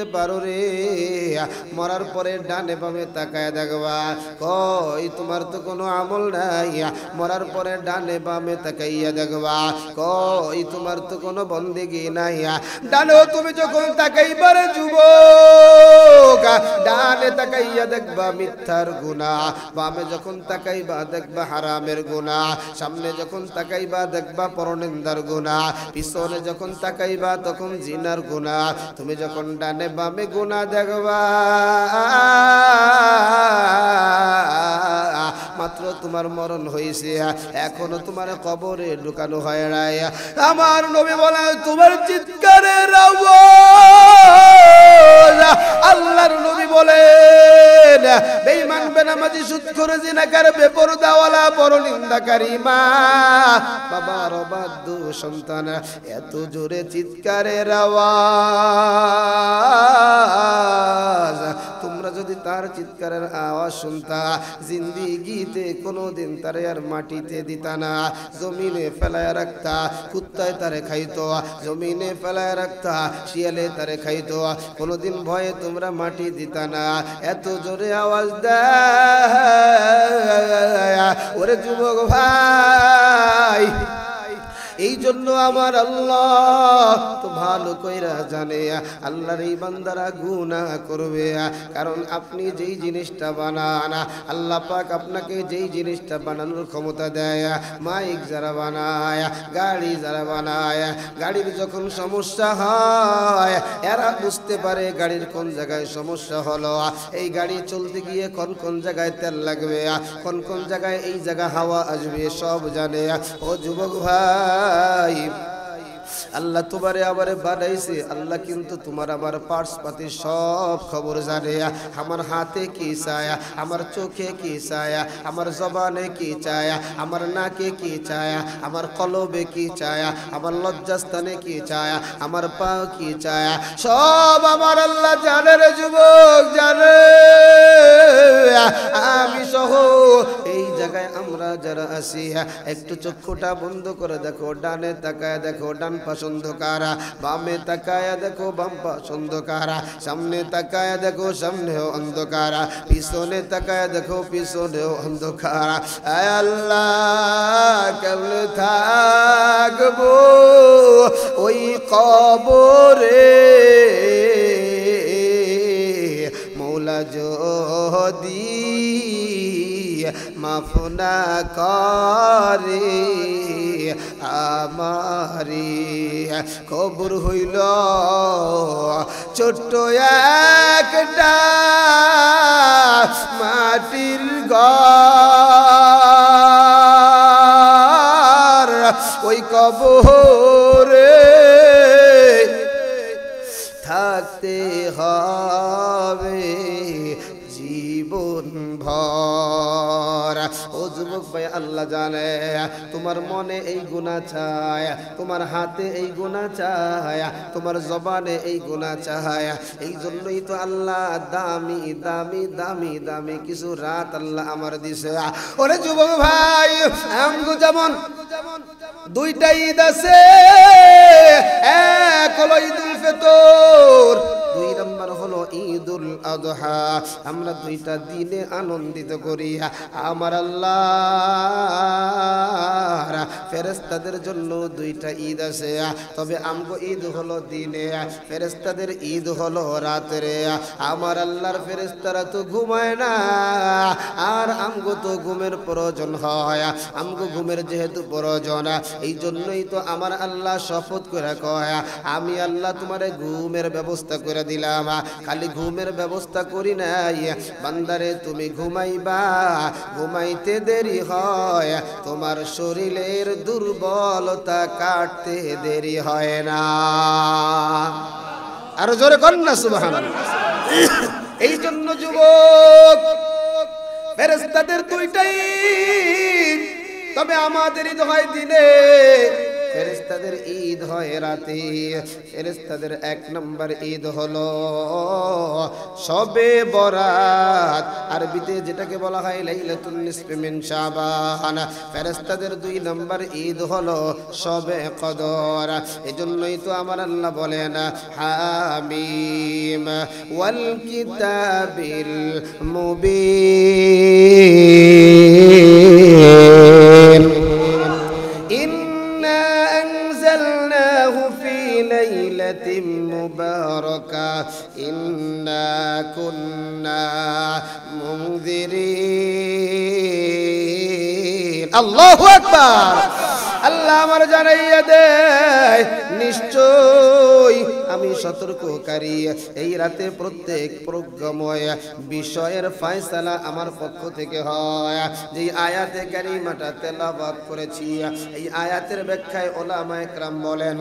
করতে পারো রে, মরার পরে ডানে বামে তাকায় দেখবা কই তোমার তো কোনো আমল নাই। মরার পরে ডানে বামে তাকাইয়া দেখবা কই তোমার তো কোনো বন্দেগী নাই। ডানেও তুমি যখন তাকাইবারে যুবক, ডানে তাকাইয়া দেখবা মিথ্যার গুনাহ, বামে যখন তাকাইবা দেখবা হারামের গুনাহ, সামনে যখন তাকাইবা দেখবা পরনিন্দার গুনাহ, পিছনে যখন তাকাইবা তখন জিনার গুনাহ। তুমি যখন ডানে বামে গুনাহ দেখবা মাত্র তোমার মরণ হয়েছে, এখনো তোমার কবরে ঢুকানো হয় নাই। আমার নবী বলে তোমার চিৎকারের আওয়াজ, আল্লাহর নবী বলেন বেঈমান বেনামাজি সুদখোর জিনাকার বেপরদাওয়ালা পরনিন্দাকারী মা বাবার অবাধ্য সন্তান এত জোরে চিৎকারের আওয়াজ, তোমরা যদি তার চিৎকারের আওয়াজ শুনতা জিন্দিগিতে কোনোদিন তারে আর মাটিতে দিতা না, জমিনে ফেলায় রাখতা, কুত্তায় তারে খাইতো, জমিনে ফেলায় রাখতা, শিয়ালে তারে খাইতো, কোনোদিন ভয়ে তোমরা মাটি দিতা না। এত জোরে আওয়াজ দেয় ওরে যুবক ভাই। এই জন্য আমার আল্লাহ তো ভালো কইরা জানে আল্লাহর এই বান্দারা গুনাহ করবে, কারণ আপনি যেই জিনিসটা বানান আল্লাহ পাক আপনাকে যেই জিনিসটা বানানোর ক্ষমতা দেয়, মাইক যারা বানায়, গাড়ি যারা বানায়, গাড়ির যখন সমস্যা হয় এরা বুঝতে পারে গাড়ির কোন জায়গায় সমস্যা হলো, এই গাড়ি চলতে গিয়ে কোন কোন জায়গায় তেল লাগবে, কোন কোন জায়গায় এই জায়গা হাওয়া আসবে সব জানে। ও যুবক ভাই, আল্লাহ তোমারে আবারে বানাইছে, আল্লাহ কিন্তু তোমার আমার পার্টস পাতি সব খবর জানে। আমার হাতে কি চায়, আমার চোখে কি চায়, আমার জবানে কি চায়, আমার নাকে কি চায়, আমার কলবে কি চায়, আমার লজ্জাস্থানে কি চায়, আমার পা কি চায়, সব আমার আল্লাহ জানে রে যুবক জানে। আমি সহ এই জায়গায় আমরা যারা আছি একটু চক্ষুটা বন্ধ করে দেখো, ডানে তাকায় দেখো ডান পাশ অন্ধকার, বামে তাকায় দেখো বাম পাশ অন্ধকার, সামনে তাকায় দেখো সামনেও অন্ধকার, পিছনে তাকায় দেখো পিছনেও অন্ধকার। আয় আল্লাহ কেমনে থাকবো ওই কবরে, মৌলা যদি মাফ না করে আমারি, কবর হইল ছোট্ট একটা মাটির ঘর, ওই কবরে থাকতে হবে জীবন ভর। ও যুবক ভাই, আল্লাহ জানে তোমার মনে এই গুনাহ চায়, তোমার হাতে এই গুনাহ চায়, তোমার জবানে এই গুনাহ চায়। এই জন্যই তো আল্লাহ দামি দামি দামি দামি কিছু রাত আল্লাহ আমার দিছে। ওরে যুবক ভাই, আমগো যেমন দুইটা ঈদ আছে, এক হলো ঈদুল ফিতর, দুই নম্বর হলো ঈদুল আযহা। আমরা দুইটা দিনে আনন্দিত করি। আমার আল্লাহ ফেরেশতাদের জন্য দুইটা ঈদ আছে, তবে আমগো ঈদ হলো দিনে, ফেরেশতাদের ঈদ হলো রাতে। আমার আল্লাহর ফেরেশতারা তো ঘুমায় না, আর আমগো তো ঘুমের প্রয়োজন হয়, আমগো ঘুমের যেহেতু প্রয়োজন, এই জন্যই তো আমার আল্লাহ শপথ করে কয় আমি আল্লাহ তোমারে ঘুমের ব্যবস্থা করে দিলাম। খালি ঘুমের ব্যবস্থা করি নাই, বান্দারে তুমি ঘুমাইবা, ঘুমাইতে দেরি হয়, তোমার শরীরের দুর্বলতা কাটতে দেরি হয় না। আরো জোরে কর না সুবহানাল্লাহ। এই জন্য যুবক, ফেরেশতাদের দুইটাই, তবে আমাদের ঈদ হয় দিনে, ফেরেশতাদের ঈদ হয় রাতে। ফেরেশতাদের 1 নম্বর ঈদ হলো শবে বরাত, আরবিতে যেটাকে বলা হয় লাইলাতুন নিসফি মিন শাবান। ফেরেশতাদের 2 নম্বর ঈদ হলো শবে কদর। এজন্যই তো আমার আল্লাহ বলেন হামিম ওয়াল কিতাবিল মুবিন ইন্না আনজালনাহু ফি লাইলাতিন মুবারাকা ইন্না কুন্না মুনজিরিন। আল্লাহু আকবার। আল্লাহ আমার জানাইয়া দেয় নিশ্চয় আমি সতর্ককারী। এই রাতে প্রত্যেক প্রজ্ঞাময় বিষয়ের ফয়সালা আমার পক্ষ থেকে হয়। যে আয়াতে কারিমাটা তেলাওয়াত করেছি, এই আয়াতের ব্যাখ্যায় উলামায়ে কেরাম বলেন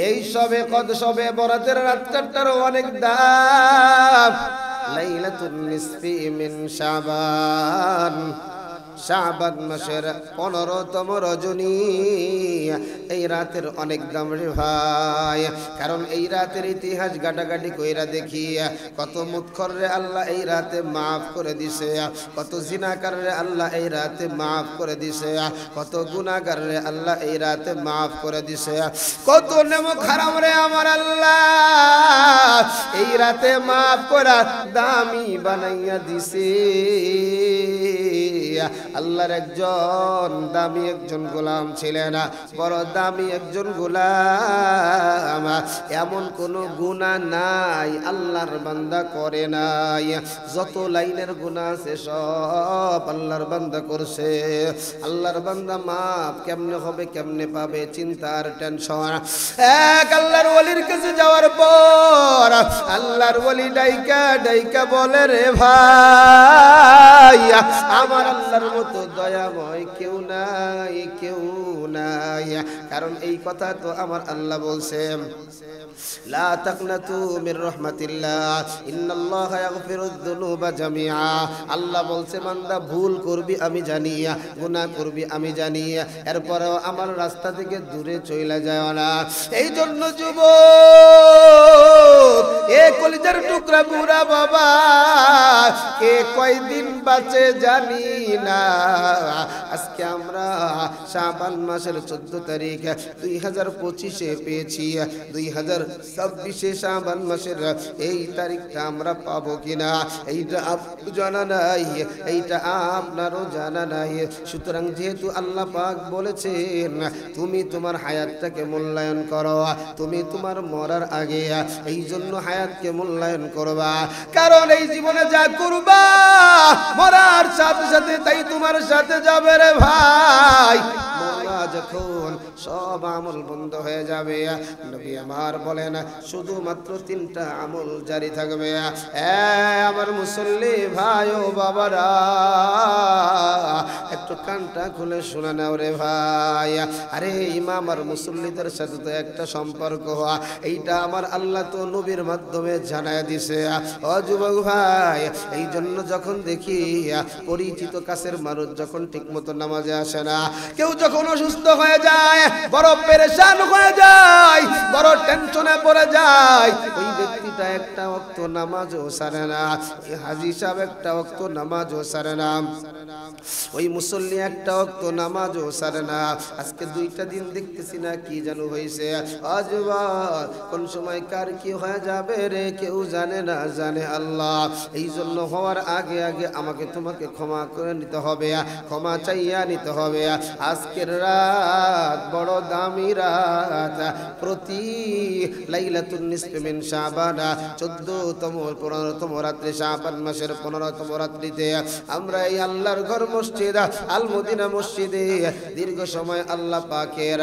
এই শবে বরাতের রাতটার অনেক দাম। লাইলাতুন নিসফি মিন শাবান, শাবান মাসের 15তম রজনী। এই রাতের অনেক দাম রে ভাই, কারণ এই রাতের ইতিহাস গাটাগাটি কইরা দেখি কত মুৎখররে আল্লাহ এই রাতে মাফ করে দিছে, কত জিনাকাররে আল্লাহ এই রাতে মাফ করে দিছে, কত গুনাহগাররে আল্লাহ এই রাতে মাফ করে দিছে, কত নেমক হারাম রে আমার আল্লাহ এই রাতে মাফ করা দামি বানাইয়া দিছে। আল্লাহর একজন দামি একজন গোলাম ছিলেন, বড় দামি একজন গোলাম। এমন কোন গুনাহ নাই আল্লাহর বান্দা করে নাই। যত লাইনের গুনাহ আছে সব আল্লাহর বান্দা করছে। আল্লাহর বান্দা মাফ কেমনে হবে, কেমনে পাবে, চিন্তার টেনশন। এক আল্লাহর ওলির কাছে যাওয়ার পর আল্লাহর ওলি ডাইকা বলে রে ভাই আমার আল্লাহর মতো দয়াময় কেউ নাই, কেউ নাই। কারণ এই কথা তো আমার আল্লাহ বলছেন লা তাকনাতু মির রাহমাতিল্লাহ ইন্নাল্লাহা ইয়াগফিরুয যুনুবা জামিআ। আল্লাহ বলছে বান্দা ভুল করবি আমি জানি, গুনাহ করবি আমি জানি, এরপরেও আমার রাস্তা থেকে দূরে চলে যায় না। এই জন্য যুবক এ কলিজার টুকরা বুড়া বাবা কে কয়দিন বাঁচে জানি না। আজকে আমরা শাবান মাসের 14 তারিখ 2025-এ পেয়েছি, 2026-এ শাবান মাসের এই তারিখটা আমরা পাবো কিনা এইটা জানা নাই, এইটা আপনারও জানা নাই। সুতরাং যেহেতু আল্লাহ পাক বলেছেন তুমি তোমার হায়াতটাকে মূল্যায়ন করো, তুমি তোমার মরার আগে এই জন্য হায়াতকে মূল্যায়ন করবা। কারণ এই জীবনে যা করবা মরার সাথে সাথে তাই তোমার সাথে যাবে রে ভাই। মরা যখন সব আমল বন্ধ হয়ে যাবে, নবী আমার বলেন শুধুমাত্র 3টা আমল জারি থাকবে। আমার মুসল্লি ভাই ও বাবারা একটু কানটা খুলে শুনে নাও রে ভাই। আরে ইমাম আর মুসল্লিদের সাথে তো একটা সম্পর্ক, এইটা আমার আল্লাহ তো নবীর মাধ্যমে জানায় দিছে। ও যুবক ভাই, এই জন্য যখন দেখি পরিচিত কাছের মানুষ যখন ঠিক মতো নামাজে আসে না, কেউ যখন অসুস্থ হয়ে যায়, বড় পেরেশান হয়ে যায়, বড় টেনশনে পড়ে যায়, ওই ব্যক্তিটা একটা ওয়াক্ত নামাজও সারে না, ওই হাজী সাহেব একটা ওয়াক্ত নামাজও সারে না, ওই মুসল্লি একটা ওয়াক্ত নামাজও সারে না। আজকে 2টা দিন দেখতেছি না কি যেন হয়েছে। আজবা কোন সময় কার কি হয়ে যাবে রে কেউ জানে না, জানে আল্লাহ। এই জন্য হওয়ার আগে আগে আমাকে তোমাকে ক্ষমা করে নিতে হবে, ক্ষমা চাইয়া নিতে হবে। আজকের রাত বড় দামি রাত। প্রতি লাইলাতুন নিসফি মিন শাবান 14তম 15তম রাত্রে শাবান মাসের 15তম রাত্রিতে আমরা এই আল্লাহর ঘর মসজিদ আল মদিনা মসজিদে দীর্ঘ সময় আল্লাহ পাকের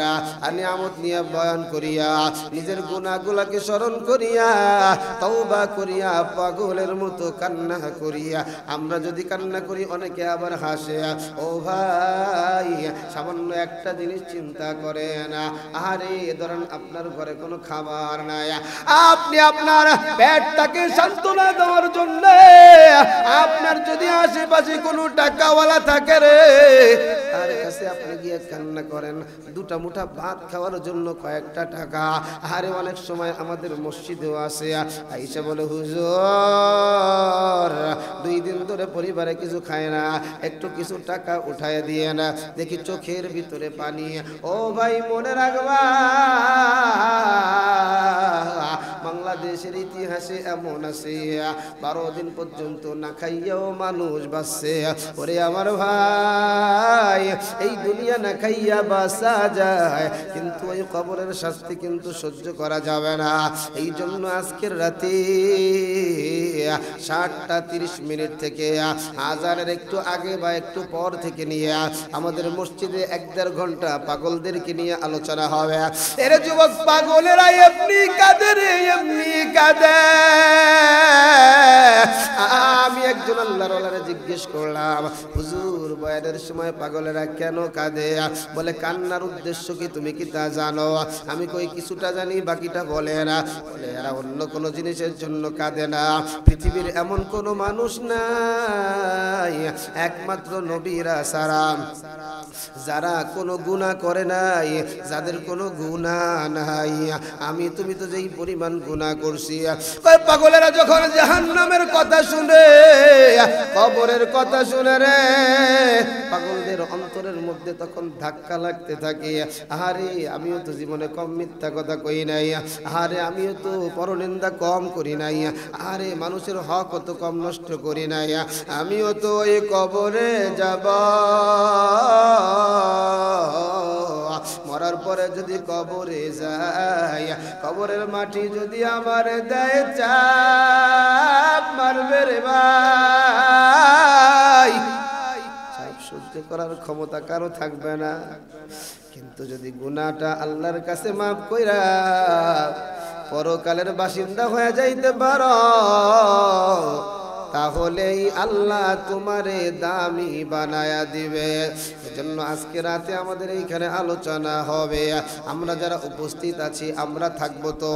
নিয়ামত নিয়ে বয়ান করিয়া নিজের গুনাহগুলোকে স্মরণ করিয়া তওবা করিয়া পাগলের মতো কান্না করিয়া আমরা যদি কান্না করি অনেকে আবার হাসে। ও ভাই সামান্য একটা জিনিস চিন্তা করেন, আরে ধরেন আপনার ঘরে কোনো খাবার নাই, আপনি আপনার পেটটাকে সান্ত্বনা দেওয়ার জন্য আপনার যদি আশেপাশে কোনো টাকাওয়ালা থাকে রে তার কাছে আপনি গিয়ে কান্না করেন দুটা মুঠা ভাত খাওয়ার জন্য কয়েকটা টাকা। আরে অনেক সময় আমাদের মসজিদেও আসে, আইসা বলে হুজুর 2 দিন ধরে পরিবারে কিছু খায় না, একটু কিছু টাকা উঠায় দিয়ে না। দেখি চোখের ভিতরে পানি। ও ভাই মনে রাখবা, বাংলাদেশের ইতিহাসে এমন আছে 12 দিন পর্যন্ত না খাইয়াও মানুষ বাঁচছে। ওরে আমার ভাই, এই দুনিয়া না খাইয়া বাঁচা যায়, কিন্তু ওই কবরের শাস্তি কিন্তু সহ্য করা যাবে না। এই জন্য আজকের রাতে 7:30 থেকে আজানের একটু আগে বা একটু পর থেকে নিয়ে আমাদের মসজিদে 1-1.5 ঘন্টা পাগলদেরকে নিয়ে আলোচনা হবে। এর যুবক পাগলেরা এমনি কাঁদে রে, এমনি কাঁদে। আমি একজন আল্লাহর ওয়ালারে জিজ্ঞেস করলাম, হুজুর বয়ানের সময় পাগলেরা কেন কাঁদে? বলে কান্নার উদ্দেশ্য কি তুমি কি তা জানো? আমি কই কিছুটা জানি, বাকিটা বলে না। বলে এরা অন্য কোনো জিনিসের জন্য কাঁদে না। পৃথিবীর এমন কোনো মানুষ নাই একমাত্র নবীরা ছাড়া যারা কোনো গুনাহ করে নাই, যাদের কোনো গুনাহ নাই। আমি তুমি তো যেই পরিমাণ গুনাহ করছি। কই পাগলেরা যখন জাহান্নামের কথা শুনে, কবরের কথা শুনে রে, পাগলদের অন্তরের মধ্যে তখন ধাক্কা লাগতে থাকে। আরে আমিও তো জীবনে কম মিথ্যা কথা কই নাই, আরে আমিও তো পরনিন্দা কম করি নাই, আরে মানুষের হক অত কম নষ্ট করি নাই, আমিও তো ওই কবরে যাব। মরার পরে যদি কবরে যাই, কবরের মাটি যদি আমার দেয় চাপ মারবে রে ভাই, চাপ সহ্য করার ক্ষমতা কারো থাকবে না। কিন্তু যদি গুনাহটা আল্লাহর কাছে মাফ কইরা পরকালের বাসিন্দা হয়ে যাইতে পারো, তাহলেই আল্লাহ তোমারে দামি বানায়া দিবে। এজন্য আজকে রাতে আমাদের এইখানে আলোচনা হবে। আমরা যারা উপস্থিত আছি আমরা থাকবো তো।